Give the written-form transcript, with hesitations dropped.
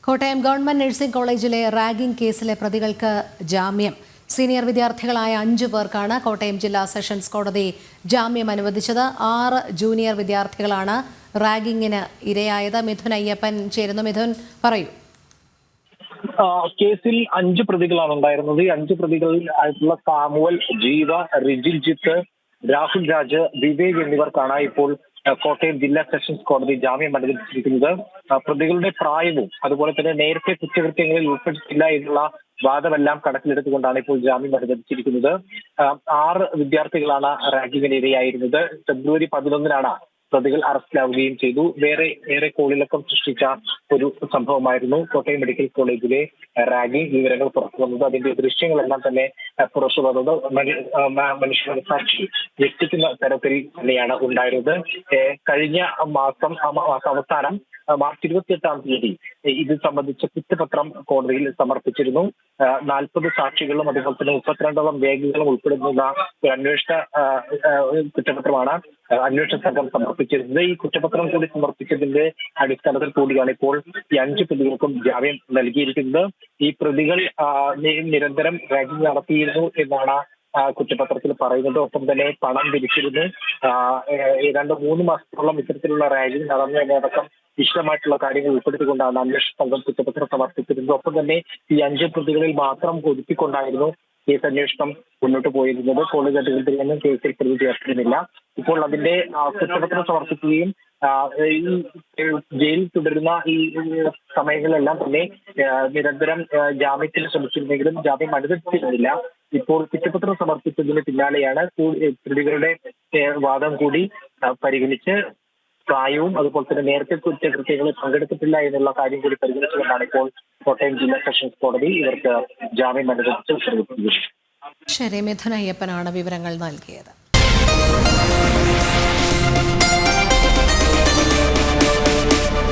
Kottayam government nursing കോളേജിലെ ragging കേസിലെ പ്രതികൾക്ക് ജാമ്യം. സീനിയർ വിദ്യാർത്ഥികളായ 5 പേർക്കാണ് കോട്ടയം ജില്ലാ സെഷൻസ് കോടതി ജാമ്യം അനുവദിച്ചത്. 6 ജൂനിയർ വിദ്യാർത്ഥികളാണ് റാഗിങ്ങിന് ഇരയായത്. മിഥുൻ അയ്യപ്പൻ ചേരുന്നു. മിഥുൻ, പറയൂ. കേസിൽ 5 പ്രതികളാണ് ഉണ്ടായിരുന്നത്. ഈ 5 പ്രതികളിൽ ആയിട്ടുള്ള സാമുവൽ, ജീവ, റിജിൽജിത്ത്, രാഹുൽ രാജ്, വിവേക് എന്നിവർക്കാണ് ഇപ്പോൾ കോട്ടയം ജില്ലാ സെഷൻസ് കോടതി ജാമ്യം അനുവദിച്ചിരിക്കുന്നത്. പ്രതികളുടെ പ്രായവും അതുപോലെ തന്നെ നേരത്തെ കുറ്റകൃത്യങ്ങളിൽ ഉൾപ്പെട്ടിട്ടില്ല എന്നുള്ള വാദമെല്ലാം കണക്കിലെടുത്തുകൊണ്ടാണ് ഇപ്പോൾ ജാമ്യം അനുവദിച്ചിരിക്കുന്നത്. 6 വിദ്യാർത്ഥികളാണ് റാഗിങ്ങിന് ഇരയായിരുന്നത്. ഫെബ്രുവരി 11-നാണ് പ്രതികൾ അറസ്റ്റിലാവുകയും ചെയ്തു. ഏറെ കോളിളക്കം സൃഷ്ടിച്ച ഒരു സംഭവമായിരുന്നു കോട്ടയം മെഡിക്കൽ കോളേജിലെ റാഗിംഗ്. വിവരങ്ങൾ പുറത്തു വന്നത്, അതിന്റെ ദൃശ്യങ്ങളെല്ലാം തന്നെ പുറത്തു വന്നത് മനുഷ്യസാക്ഷി ഞെട്ടിക്കുന്ന തരത്തിൽ തന്നെയാണ് ഉണ്ടായിരുന്നത്. കഴിഞ്ഞ മാസം അവസാനം മാർച്ച് 28-ാം തീയതി ഇത് സംബന്ധിച്ച കുറ്റപത്രം കോടതിയിൽ സമർപ്പിച്ചിരുന്നു. 40 സാക്ഷികളും അതുപോലെ തന്നെ 32ഓളം രേഖകളും ഉൾപ്പെടുന്ന ഒരു അന്വേഷണ കുറ്റപത്രമാണ് അന്വേഷണ സംഘം സമർപ്പിച്ചിരുന്നത്. ഈ കുറ്റപത്രം കൂടി സമർപ്പിച്ചതിന്റെ അടിസ്ഥാനത്തിൽ കൂടിയാണ് ഇപ്പോൾ ഈ 5 പ്രതികൾക്കും ജാമ്യം നൽകിയിരിക്കുന്നത്. ഈ പ്രതികൾ നിരന്തരം റാഗിംഗ് നടത്തിയിരുന്നു എന്നാണ് കുറ്റപത്രത്തിൽ പറയുന്നത്. ഒപ്പം തന്നെ പണം പിരിച്ചിരുന്നു. ഏതാണ്ട് 3 മാസത്തോളം ഇത്തരത്തിലുള്ള റാഗിംഗ് നടന്നു എന്നതടക്കം വിശദമായിട്ടുള്ള കാര്യങ്ങൾ ഉൾപ്പെടുത്തിക്കൊണ്ടാണ് അന്വേഷണ സംഘം കുറ്റപത്രം സമർപ്പിച്ചിരുന്നത്. ഒപ്പം തന്നെ ഈ 5 പ്രതികളിൽ മാത്രം ഒതുക്കിക്കൊണ്ടായിരുന്നു കേസ് അന്വേഷണം മുന്നോട്ട് പോയിരുന്നത്. കോളേജ് അധികൃതരിൽ നിന്നും കേസിൽ പ്രതി ചേർത്തിരുന്നില്ല. ഇപ്പോൾ അതിന്റെ കുറ്റപത്രം സമർപ്പിക്കുകയും ഈ ജയിലിൽ തുടരുന്ന ഈ സമയങ്ങളിലെല്ലാം തന്നെ നിരന്തരം ജാമ്യത്തിന് ശ്രമിച്ചിരുന്നെങ്കിലും ജാമ്യം അനുവദിച്ചിരുന്നില്ല. ഇപ്പോൾ കുറ്റപത്രം സമർപ്പിച്ചതിന് പിന്നാലെയാണ് പ്രതികളുടെ വാദം കൂടി പരിഗണിച്ച് പ്രായവും അതുപോലെ തന്നെ നേരത്തെ കുറ്റകൃത്യങ്ങളിൽ പങ്കെടുത്തിട്ടില്ല എന്നുള്ള കാര്യം കൂടി പരിഗണിച്ചുകൊണ്ടാണ് ഇപ്പോൾ കോട്ടയം ജില്ലാ സെഷൻസ് കോടതി ഇവർക്ക് ജാമ്യം അനുവദിച്ച് ഉത്തരവിട്ടിരിക്കുന്നത്. ശരി, മിഥുൻ അയ്യപ്പനാണ് വിവരങ്ങൾ നൽകിയത്.